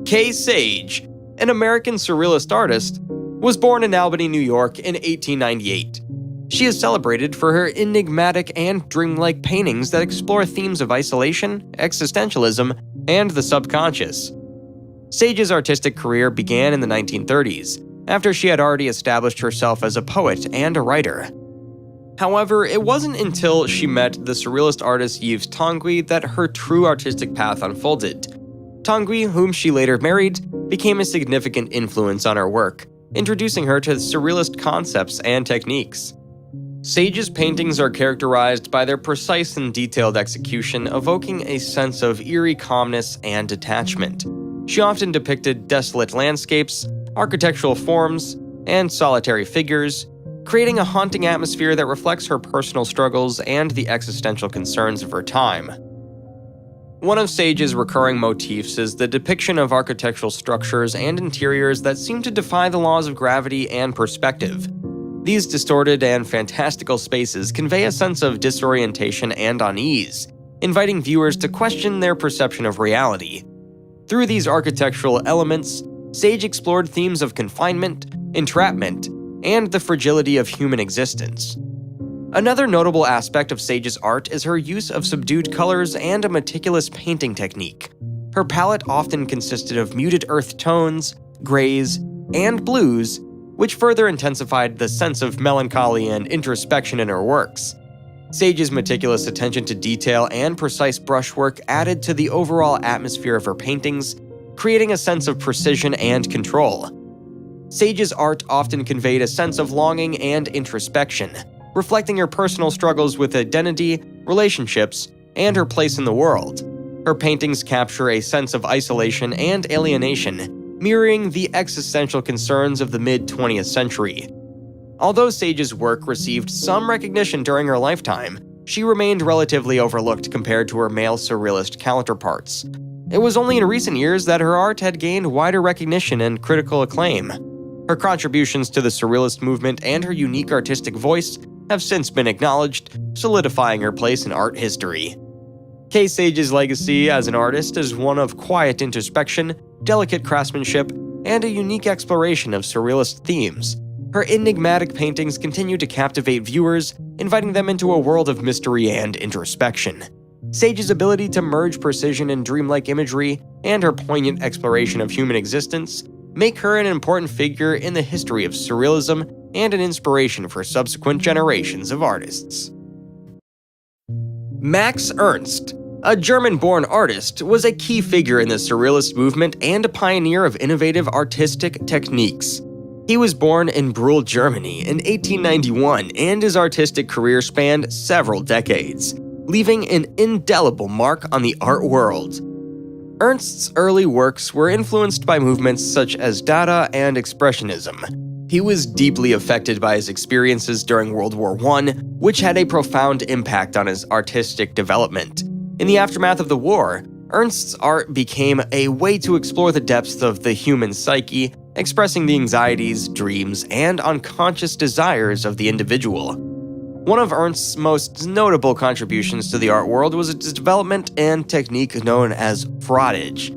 Kay Sage, an American surrealist artist, was born in Albany, New York in 1898. She is celebrated for her enigmatic and dreamlike paintings that explore themes of isolation, existentialism, and the subconscious. Sage's artistic career began in the 1930s, after she had already established herself as a poet and a writer. However, it wasn't until she met the surrealist artist Yves Tanguy that her true artistic path unfolded. Tanguy, whom she later married, became a significant influence on her work, introducing her to surrealist concepts and techniques. Sage's paintings are characterized by their precise and detailed execution, evoking a sense of eerie calmness and detachment. She often depicted desolate landscapes, architectural forms, and solitary figures, creating a haunting atmosphere that reflects her personal struggles and the existential concerns of her time. One of Sage's recurring motifs is the depiction of architectural structures and interiors that seem to defy the laws of gravity and perspective. These distorted and fantastical spaces convey a sense of disorientation and unease, inviting viewers to question their perception of reality. Through these architectural elements, Sage explored themes of confinement, entrapment, and the fragility of human existence. Another notable aspect of Sage's art is her use of subdued colors and a meticulous painting technique. Her palette often consisted of muted earth tones, grays, and blues, which further intensified the sense of melancholy and introspection in her works. Sage's meticulous attention to detail and precise brushwork added to the overall atmosphere of her paintings, creating a sense of precision and control. Sage's art often conveyed a sense of longing and introspection, reflecting her personal struggles with identity, relationships, and her place in the world. Her paintings capture a sense of isolation and alienation, mirroring the existential concerns of the mid-20th century. Although Sage's work received some recognition during her lifetime, she remained relatively overlooked compared to her male surrealist counterparts. It was only in recent years that her art had gained wider recognition and critical acclaim. Her contributions to the surrealist movement and her unique artistic voice have since been acknowledged, solidifying her place in art history. Kay Sage's legacy as an artist is one of quiet introspection, delicate craftsmanship, and a unique exploration of surrealist themes. Her enigmatic paintings continue to captivate viewers, inviting them into a world of mystery and introspection. Sage's ability to merge precision and dreamlike imagery, and her poignant exploration of human existence, make her an important figure in the history of surrealism and an inspiration for subsequent generations of artists. Max Ernst, a German-born artist, was a key figure in the surrealist movement and a pioneer of innovative artistic techniques. He was born in Brühl, Germany in 1891, and his artistic career spanned several decades, leaving an indelible mark on the art world. Ernst's early works were influenced by movements such as Dada and Expressionism. He was deeply affected by his experiences during World War I, which had a profound impact on his artistic development. In the aftermath of the war, Ernst's art became a way to explore the depths of the human psyche, expressing the anxieties, dreams, and unconscious desires of the individual. One of Ernst's most notable contributions to the art world was its development and technique known as frottage.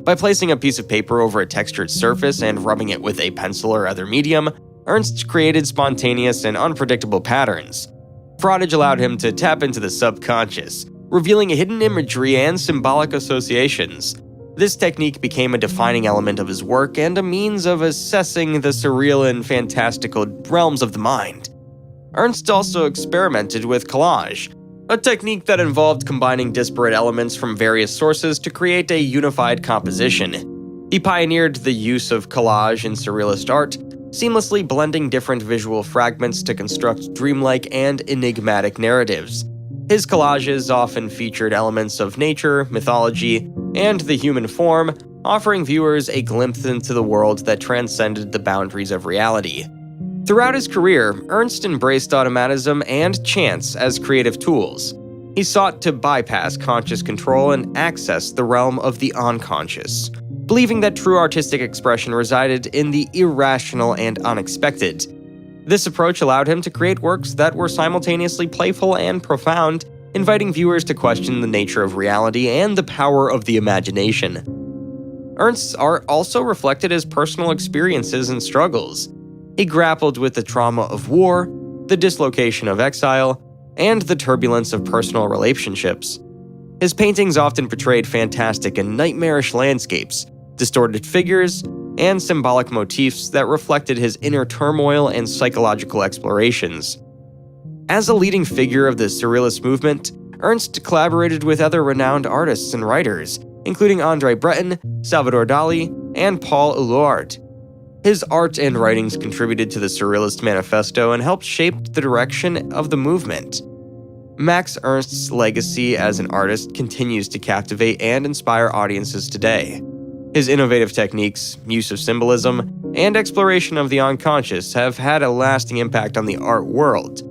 By placing a piece of paper over a textured surface and rubbing it with a pencil or other medium, Ernst created spontaneous and unpredictable patterns. Frottage allowed him to tap into the subconscious, revealing hidden imagery and symbolic associations. This technique became a defining element of his work and a means of assessing the surreal and fantastical realms of the mind. Ernst also experimented with collage, a technique that involved combining disparate elements from various sources to create a unified composition. He pioneered the use of collage in surrealist art, seamlessly blending different visual fragments to construct dreamlike and enigmatic narratives. His collages often featured elements of nature, mythology, and the human form, offering viewers a glimpse into the world that transcended the boundaries of reality. Throughout his career, Ernst embraced automatism and chance as creative tools. He sought to bypass conscious control and access the realm of the unconscious, believing that true artistic expression resided in the irrational and unexpected. This approach allowed him to create works that were simultaneously playful and profound, inviting viewers to question the nature of reality and the power of the imagination. Ernst's art also reflected his personal experiences and struggles. He grappled with the trauma of war, the dislocation of exile, and the turbulence of personal relationships. His paintings often portrayed fantastic and nightmarish landscapes, distorted figures, and symbolic motifs that reflected his inner turmoil and psychological explorations. As a leading figure of the Surrealist movement, Ernst collaborated with other renowned artists and writers, including André Breton, Salvador Dali, and Paul Éluard. His art and writings contributed to the Surrealist Manifesto and helped shape the direction of the movement. Max Ernst's legacy as an artist continues to captivate and inspire audiences today. His innovative techniques, use of symbolism, and exploration of the unconscious have had a lasting impact on the art world.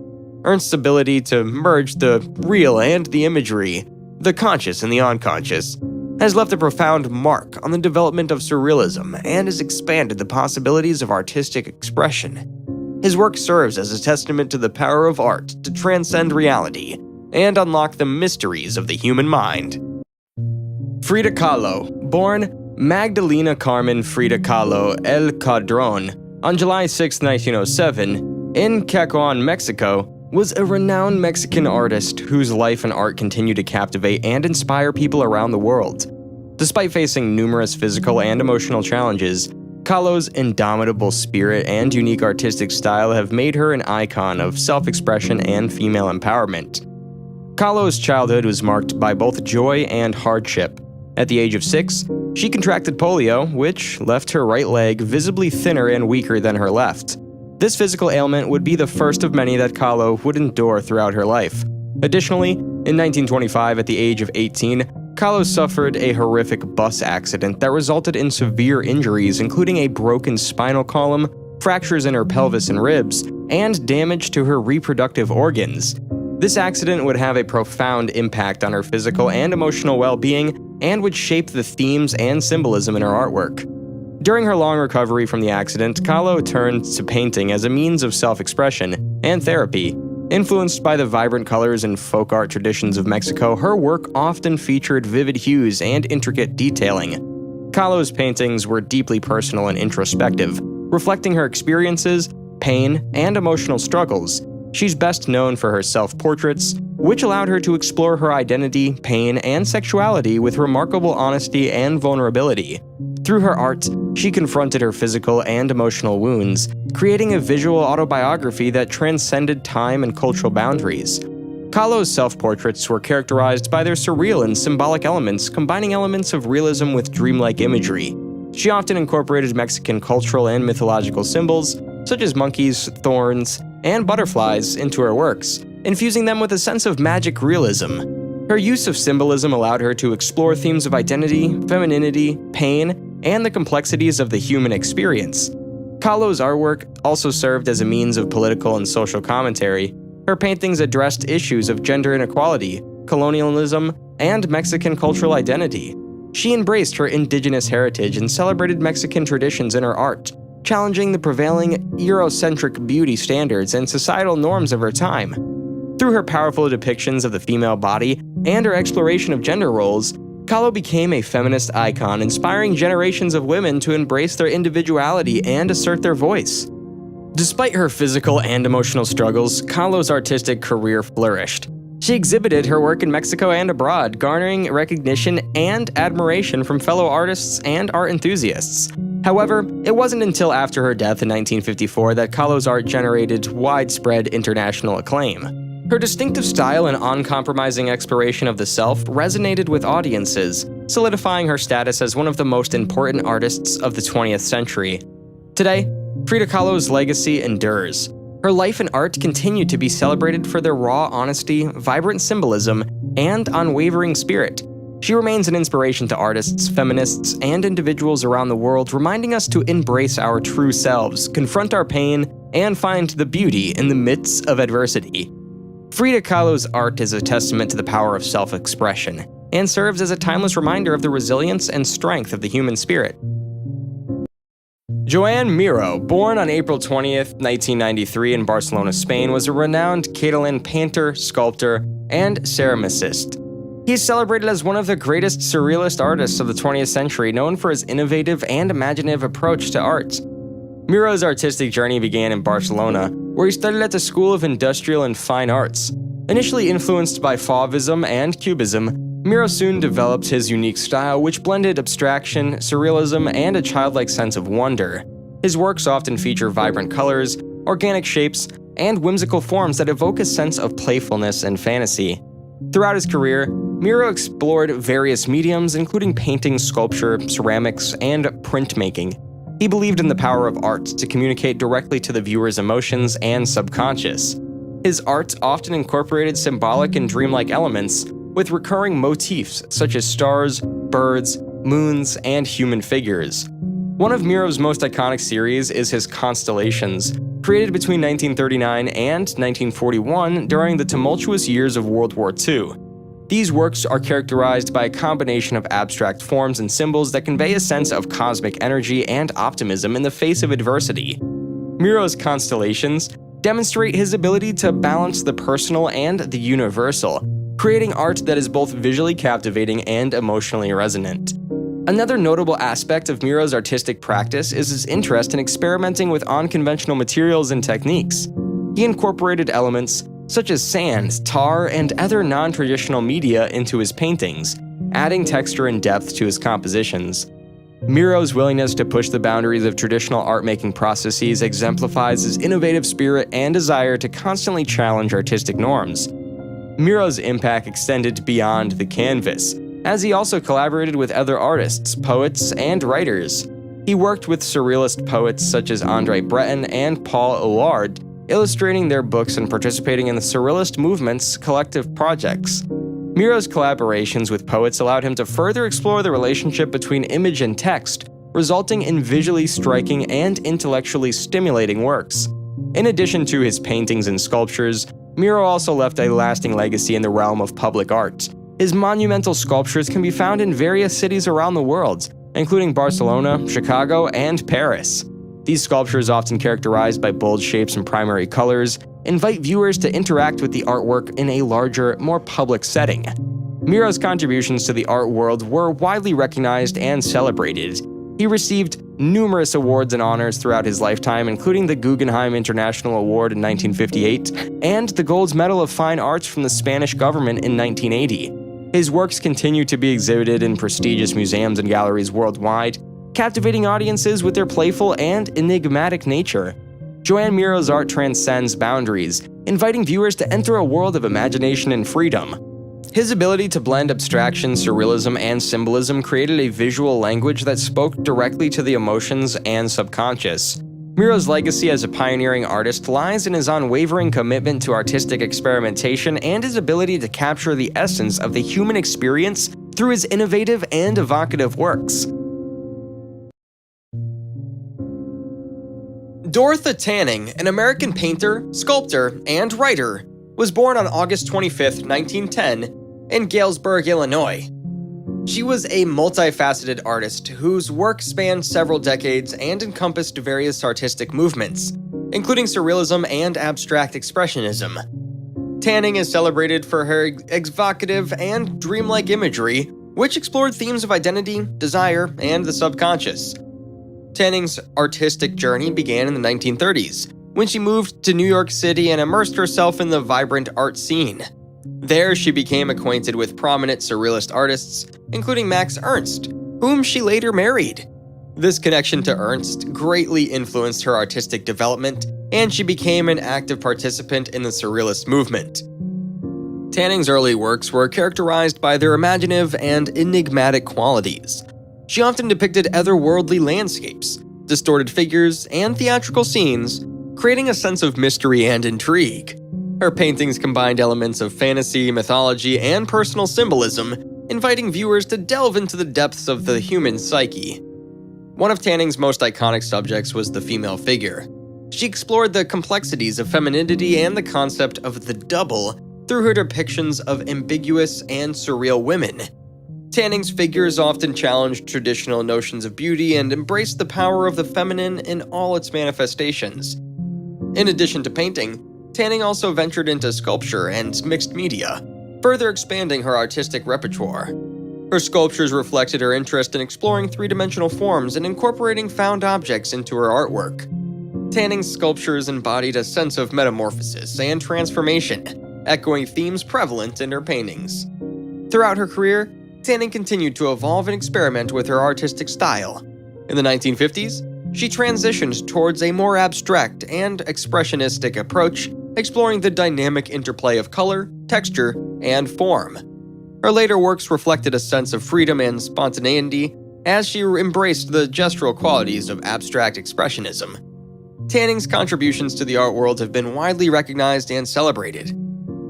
Ernst's ability to merge the real and the imagery, the conscious and the unconscious, has left a profound mark on the development of Surrealism and has expanded the possibilities of artistic expression. His work serves as a testament to the power of art to transcend reality and unlock the mysteries of the human mind. Frida Kahlo, born Magdalena Carmen Frida Kahlo El Cadrón on July 6, 1907, in Cacoan, Mexico, was a renowned Mexican artist whose life and art continue to captivate and inspire people around the world. Despite facing numerous physical and emotional challenges, Kahlo's indomitable spirit and unique artistic style have made her an icon of self-expression and female empowerment. Kahlo's childhood was marked by both joy and hardship. At the age of 6, she contracted polio, which left her right leg visibly thinner and weaker than her left. This physical ailment would be the first of many that Kahlo would endure throughout her life. Additionally, in 1925, at the age of 18, Kahlo suffered a horrific bus accident that resulted in severe injuries, including a broken spinal column, fractures in her pelvis and ribs, and damage to her reproductive organs. This accident would have a profound impact on her physical and emotional well-being and would shape the themes and symbolism in her artwork. During her long recovery from the accident, Kahlo turned to painting as a means of self-expression and therapy. Influenced by the vibrant colors and folk art traditions of Mexico, her work often featured vivid hues and intricate detailing. Kahlo's paintings were deeply personal and introspective, reflecting her experiences, pain, and emotional struggles. She's best known for her self-portraits, which allowed her to explore her identity, pain, and sexuality with remarkable honesty and vulnerability. Through her art, she confronted her physical and emotional wounds, creating a visual autobiography that transcended time and cultural boundaries. Kahlo's self-portraits were characterized by their surreal and symbolic elements, combining elements of realism with dreamlike imagery. She often incorporated Mexican cultural and mythological symbols, such as monkeys, thorns, and butterflies, into her works, infusing them with a sense of magic realism. Her use of symbolism allowed her to explore themes of identity, femininity, pain, and the complexities of the human experience. Kahlo's artwork also served as a means of political and social commentary. Her paintings addressed issues of gender inequality, colonialism, and Mexican cultural identity. She embraced her indigenous heritage and celebrated Mexican traditions in her art, challenging the prevailing Eurocentric beauty standards and societal norms of her time. Through her powerful depictions of the female body and her exploration of gender roles, Kahlo became a feminist icon, inspiring generations of women to embrace their individuality and assert their voice. Despite her physical and emotional struggles, Kahlo's artistic career flourished. She exhibited her work in Mexico and abroad, garnering recognition and admiration from fellow artists and art enthusiasts. However, it wasn't until after her death in 1954 that Kahlo's art generated widespread international acclaim. Her distinctive style and uncompromising exploration of the self resonated with audiences, solidifying her status as one of the most important artists of the 20th century. Today, Frida Kahlo's legacy endures. Her life and art continue to be celebrated for their raw honesty, vibrant symbolism, and unwavering spirit. She remains an inspiration to artists, feminists, and individuals around the world, reminding us to embrace our true selves, confront our pain, and find the beauty in the midst of adversity. Frida Kahlo's art is a testament to the power of self-expression, and serves as a timeless reminder of the resilience and strength of the human spirit. Joan Miro, born on April 20th, 1993 in Barcelona, Spain, was a renowned Catalan painter, sculptor, and ceramicist. He is celebrated as one of the greatest surrealist artists of the 20th century, known for his innovative and imaginative approach to art. Miro's artistic journey began in Barcelona, where he studied at the School of Industrial and Fine Arts. Initially influenced by Fauvism and Cubism, Miro soon developed his unique style, which blended abstraction, surrealism, and a childlike sense of wonder. His works often feature vibrant colors, organic shapes, and whimsical forms that evoke a sense of playfulness and fantasy. Throughout his career, Miro explored various mediums, including painting, sculpture, ceramics, and printmaking. He believed in the power of art to communicate directly to the viewer's emotions and subconscious. His art often incorporated symbolic and dreamlike elements, with recurring motifs such as stars, birds, moons, and human figures. One of Miro's most iconic series is his Constellations, created between 1939 and 1941 during the tumultuous years of World War II. These works are characterized by a combination of abstract forms and symbols that convey a sense of cosmic energy and optimism in the face of adversity. Miro's Constellations demonstrate his ability to balance the personal and the universal, creating art that is both visually captivating and emotionally resonant. Another notable aspect of Miro's artistic practice is his interest in experimenting with unconventional materials and techniques. He incorporated elements such as sand, tar, and other non-traditional media into his paintings, adding texture and depth to his compositions. Miro's willingness to push the boundaries of traditional art-making processes exemplifies his innovative spirit and desire to constantly challenge artistic norms. Miro's impact extended beyond the canvas, as he also collaborated with other artists, poets, and writers. He worked with surrealist poets such as André Breton and Paul Eluard, illustrating their books and participating in the surrealist movement's collective projects. Miro's collaborations with poets allowed him to further explore the relationship between image and text, resulting in visually striking and intellectually stimulating works. In addition to his paintings and sculptures, Miro also left a lasting legacy in the realm of public art. His monumental sculptures can be found in various cities around the world, including Barcelona, Chicago, and Paris. These sculptures, often characterized by bold shapes and primary colors, invite viewers to interact with the artwork in a larger, more public setting. Miro's contributions to the art world were widely recognized and celebrated. He received numerous awards and honors throughout his lifetime, including the Guggenheim International Award in 1958 and the Gold Medal of Fine Arts from the Spanish government in 1980. His works continue to be exhibited in prestigious museums and galleries worldwide, captivating audiences with their playful and enigmatic nature. Joan Miro's art transcends boundaries, inviting viewers to enter a world of imagination and freedom. His ability to blend abstraction, surrealism, and symbolism created a visual language that spoke directly to the emotions and subconscious. Miro's legacy as a pioneering artist lies in his unwavering commitment to artistic experimentation and his ability to capture the essence of the human experience through his innovative and evocative works. Dorothea Tanning, an American painter, sculptor, and writer, was born on August 25, 1910, in Galesburg, Illinois. She was a multifaceted artist whose work spanned several decades and encompassed various artistic movements, including surrealism and abstract expressionism. Tanning is celebrated for her evocative and dreamlike imagery, which explored themes of identity, desire, and the subconscious. Tanning's artistic journey began in the 1930s, when she moved to New York City and immersed herself in the vibrant art scene. There, she became acquainted with prominent surrealist artists, including Max Ernst, whom she later married. This connection to Ernst greatly influenced her artistic development, and she became an active participant in the surrealist movement. Tanning's early works were characterized by their imaginative and enigmatic qualities. She often depicted otherworldly landscapes, distorted figures, and theatrical scenes, creating a sense of mystery and intrigue. Her paintings combined elements of fantasy, mythology, and personal symbolism, inviting viewers to delve into the depths of the human psyche. One of Tanning's most iconic subjects was the female figure. She explored the complexities of femininity and the concept of the double through her depictions of ambiguous and surreal women. Tanning's figures often challenged traditional notions of beauty and embraced the power of the feminine in all its manifestations. In addition to painting, Tanning also ventured into sculpture and mixed media. further expanding her artistic repertoire. Her sculptures reflected her interest in exploring three-dimensional forms and incorporating found objects into her artwork. Tanning's sculptures embodied a sense of metamorphosis and transformation, echoing themes prevalent in her paintings. Throughout her career, Tanning continued to evolve and experiment with her artistic style. In the 1950s, she transitioned towards a more abstract and expressionistic approach, exploring the dynamic interplay of color, texture, and form. Her later works reflected a sense of freedom and spontaneity as she embraced the gestural qualities of abstract expressionism. Tanning's contributions to the art world have been widely recognized and celebrated.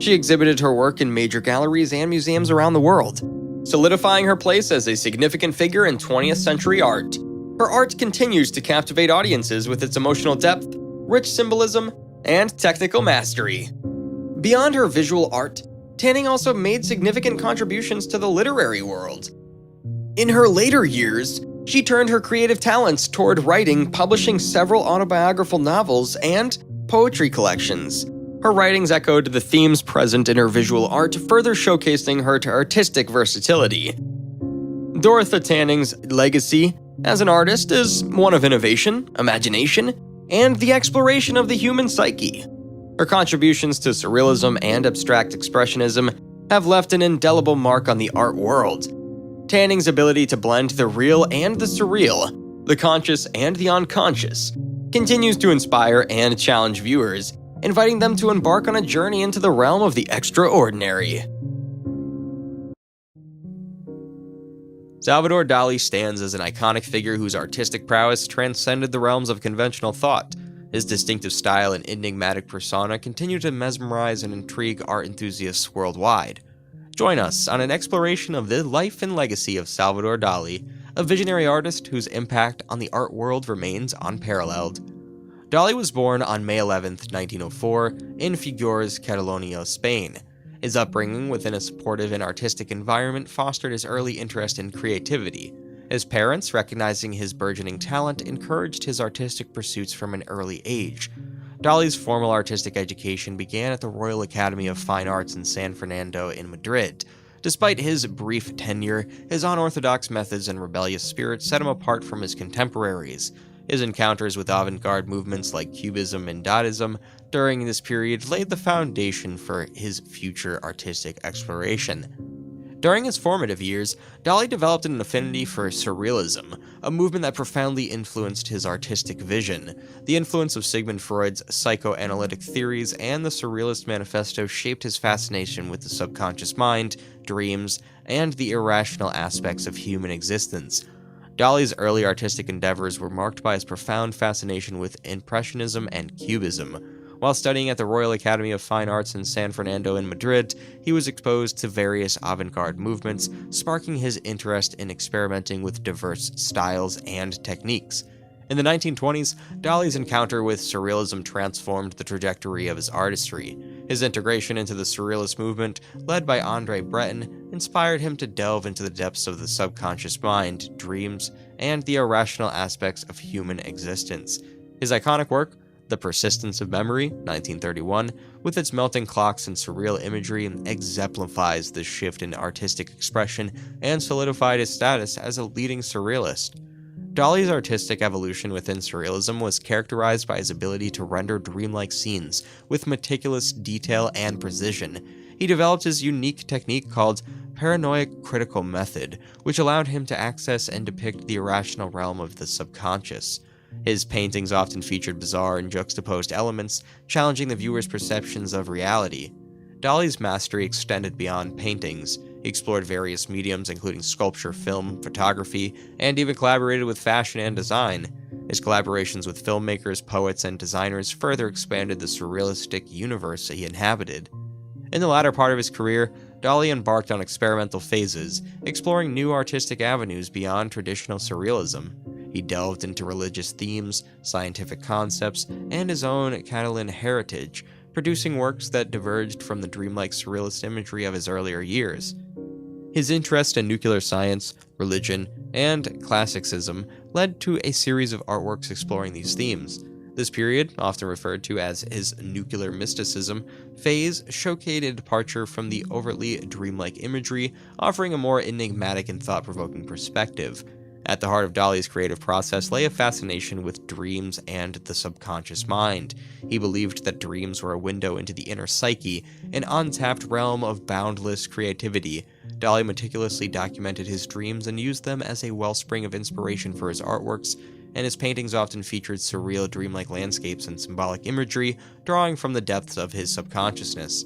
She exhibited her work in major galleries and museums around the world, solidifying her place as a significant figure in 20th century art. Her art continues to captivate audiences with its emotional depth, rich symbolism, and technical mastery. Beyond her visual art, Tanning also made significant contributions to the literary world. In her later years, she turned her creative talents toward writing, publishing several autobiographical novels and poetry collections. Her writings echoed the themes present in her visual art, further showcasing her artistic versatility. Dorothea Tanning's legacy as an artist is one of innovation, imagination, and the exploration of the human psyche. Her contributions to surrealism and abstract expressionism have left an indelible mark on the art world. Tanning's ability to blend the real and the surreal, the conscious and the unconscious, continues to inspire and challenge viewers, inviting them to embark on a journey into the realm of the extraordinary. Salvador Dali stands as an iconic figure whose artistic prowess transcended the realms of conventional thought. His distinctive style and enigmatic persona continue to mesmerize and intrigue art enthusiasts worldwide. Join us on an exploration of the life and legacy of Salvador Dali, a visionary artist whose impact on the art world remains unparalleled. Dali was born on May 11, 1904, in Figueres, Catalonia, Spain. His upbringing within a supportive and artistic environment fostered his early interest in creativity. His parents, recognizing his burgeoning talent, encouraged his artistic pursuits from an early age. Dali's formal artistic education began at the Royal Academy of Fine Arts in San Fernando in Madrid. Despite his brief tenure, his unorthodox methods and rebellious spirit set him apart from his contemporaries. His encounters with avant-garde movements like Cubism and Dadaism during this period laid the foundation for his future artistic exploration. During his formative years, Dali developed an affinity for Surrealism, a movement that profoundly influenced his artistic vision. The influence of Sigmund Freud's psychoanalytic theories and the Surrealist Manifesto shaped his fascination with the subconscious mind, dreams, and the irrational aspects of human existence. Dali's early artistic endeavors were marked by his profound fascination with Impressionism and Cubism. While studying at the Royal Academy of Fine Arts in San Fernando in Madrid, he was exposed to various avant-garde movements, sparking his interest in experimenting with diverse styles and techniques. In the 1920s, Dali's encounter with Surrealism transformed the trajectory of his artistry. His integration into the Surrealist movement, led by André Breton, inspired him to delve into the depths of the subconscious mind, dreams, and the irrational aspects of human existence. His iconic work, The Persistence of Memory, 1931, with its melting clocks and surreal imagery, exemplifies this shift in artistic expression and solidified his status as a leading surrealist. Dali's artistic evolution within Surrealism was characterized by his ability to render dreamlike scenes with meticulous detail and precision. He developed his unique technique called paranoid critical method, which allowed him to access and depict the irrational realm of the subconscious. His paintings often featured bizarre and juxtaposed elements, challenging the viewer's perceptions of reality. Dali's mastery extended beyond paintings. He explored various mediums including sculpture, film, photography, and even collaborated with fashion and design. His collaborations with filmmakers, poets, and designers further expanded the surrealistic universe he inhabited. In the latter part of his career, Dali embarked on experimental phases, exploring new artistic avenues beyond traditional surrealism. He delved into religious themes, scientific concepts, and his own Catalan heritage, producing works that diverged from the dreamlike surrealist imagery of his earlier years. His interest in nuclear science, religion, and classicism led to a series of artworks exploring these themes. This period, often referred to as his nuclear mysticism phase, showcased a departure from the overtly dreamlike imagery, offering a more enigmatic and thought-provoking perspective. At the heart of Dali's creative process lay a fascination with dreams and the subconscious mind. He believed that dreams were a window into the inner psyche, an untapped realm of boundless creativity. Dali meticulously documented his dreams and used them as a wellspring of inspiration for his artworks, and his paintings often featured surreal dreamlike landscapes and symbolic imagery, drawing from the depths of his subconsciousness.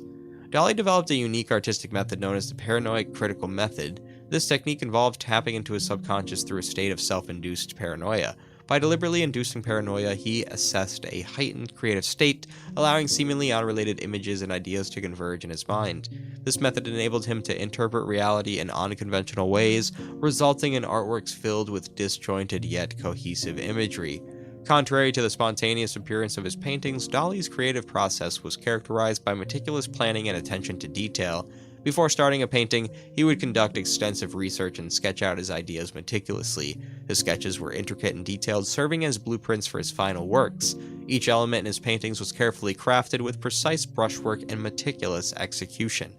Dali developed a unique artistic method known as the paranoid critical method. This technique involved tapping into his subconscious through a state of self-induced paranoia. By deliberately inducing paranoia, he assessed a heightened creative state, allowing seemingly unrelated images and ideas to converge in his mind. This method enabled him to interpret reality in unconventional ways, resulting in artworks filled with disjointed yet cohesive imagery. Contrary to the spontaneous appearance of his paintings, Dali's creative process was characterized by meticulous planning and attention to detail. Before starting a painting, he would conduct extensive research and sketch out his ideas meticulously. His sketches were intricate and detailed, serving as blueprints for his final works. Each element in his paintings was carefully crafted with precise brushwork and meticulous execution.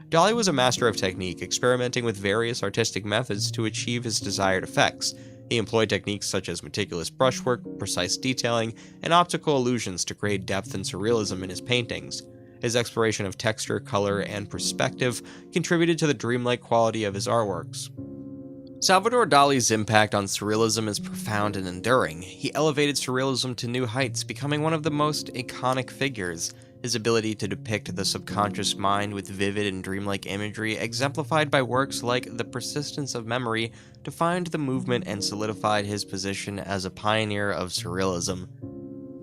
Dali was a master of technique, experimenting with various artistic methods to achieve his desired effects. He employed techniques such as meticulous brushwork, precise detailing, and optical illusions to create depth and surrealism in his paintings. His exploration of texture, color, and perspective contributed to the dreamlike quality of his artworks. Salvador Dali's impact on surrealism is profound and enduring. He elevated surrealism to new heights, becoming one of the most iconic figures. His ability to depict the subconscious mind with vivid and dreamlike imagery, exemplified by works like The Persistence of Memory, defined the movement and solidified his position as a pioneer of surrealism.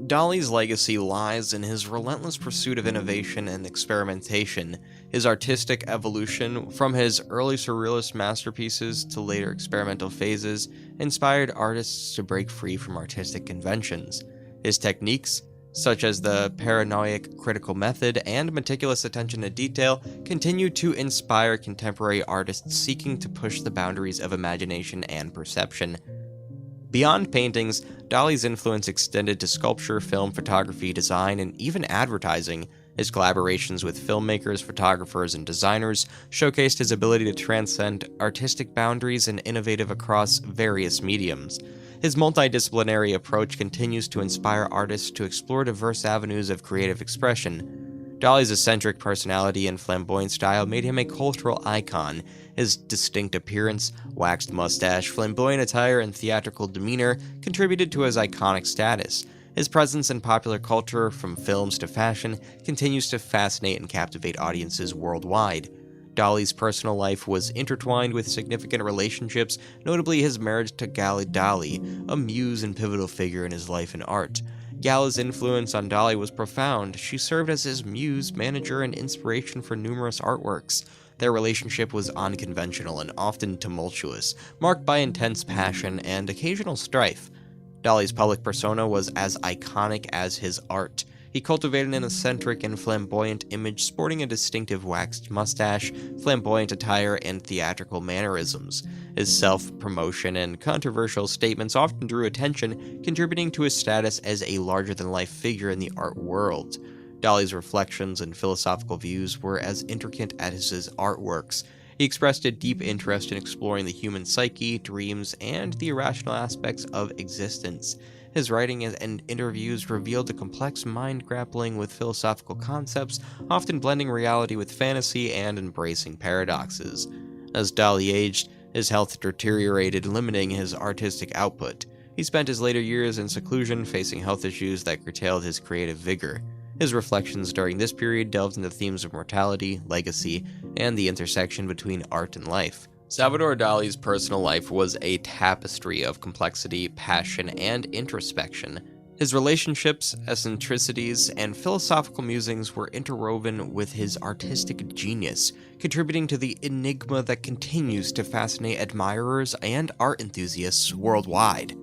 Dali's legacy lies in his relentless pursuit of innovation and experimentation. His artistic evolution, from his early surrealist masterpieces to later experimental phases, inspired artists to break free from artistic conventions. His techniques, such as the paranoid critical method and meticulous attention to detail, continue to inspire contemporary artists seeking to push the boundaries of imagination and perception. Beyond paintings, Dali's influence extended to sculpture, film, photography, design, and even advertising. His collaborations with filmmakers, photographers, and designers showcased his ability to transcend artistic boundaries and innovative across various mediums. His multidisciplinary approach continues to inspire artists to explore diverse avenues of creative expression. Dali's eccentric personality and flamboyant style made him a cultural icon. His distinct appearance, waxed mustache, flamboyant attire, and theatrical demeanor contributed to his iconic status. His presence in popular culture, from films to fashion, continues to fascinate and captivate audiences worldwide. Dali's personal life was intertwined with significant relationships, notably his marriage to Gala Dali, a muse and pivotal figure in his life and art. Gala's influence on Dali was profound. She served as his muse, manager, and inspiration for numerous artworks. Their relationship was unconventional and often tumultuous, marked by intense passion and occasional strife. Dali's public persona was as iconic as his art. He cultivated an eccentric and flamboyant image, sporting a distinctive waxed mustache, flamboyant attire, and theatrical mannerisms. His self-promotion and controversial statements often drew attention, contributing to his status as a larger-than-life figure in the art world. Dali's reflections and philosophical views were as intricate as his artworks. He expressed a deep interest in exploring the human psyche, dreams, and the irrational aspects of existence. His writing and interviews revealed a complex mind grappling with philosophical concepts, often blending reality with fantasy and embracing paradoxes. As Dali aged, his health deteriorated, limiting his artistic output. He spent his later years in seclusion, facing health issues that curtailed his creative vigor. His reflections during this period delved into themes of mortality, legacy, and the intersection between art and life. Salvador Dali's personal life was a tapestry of complexity, passion, and introspection. His relationships, eccentricities, and philosophical musings were interwoven with his artistic genius, contributing to the enigma that continues to fascinate admirers and art enthusiasts worldwide.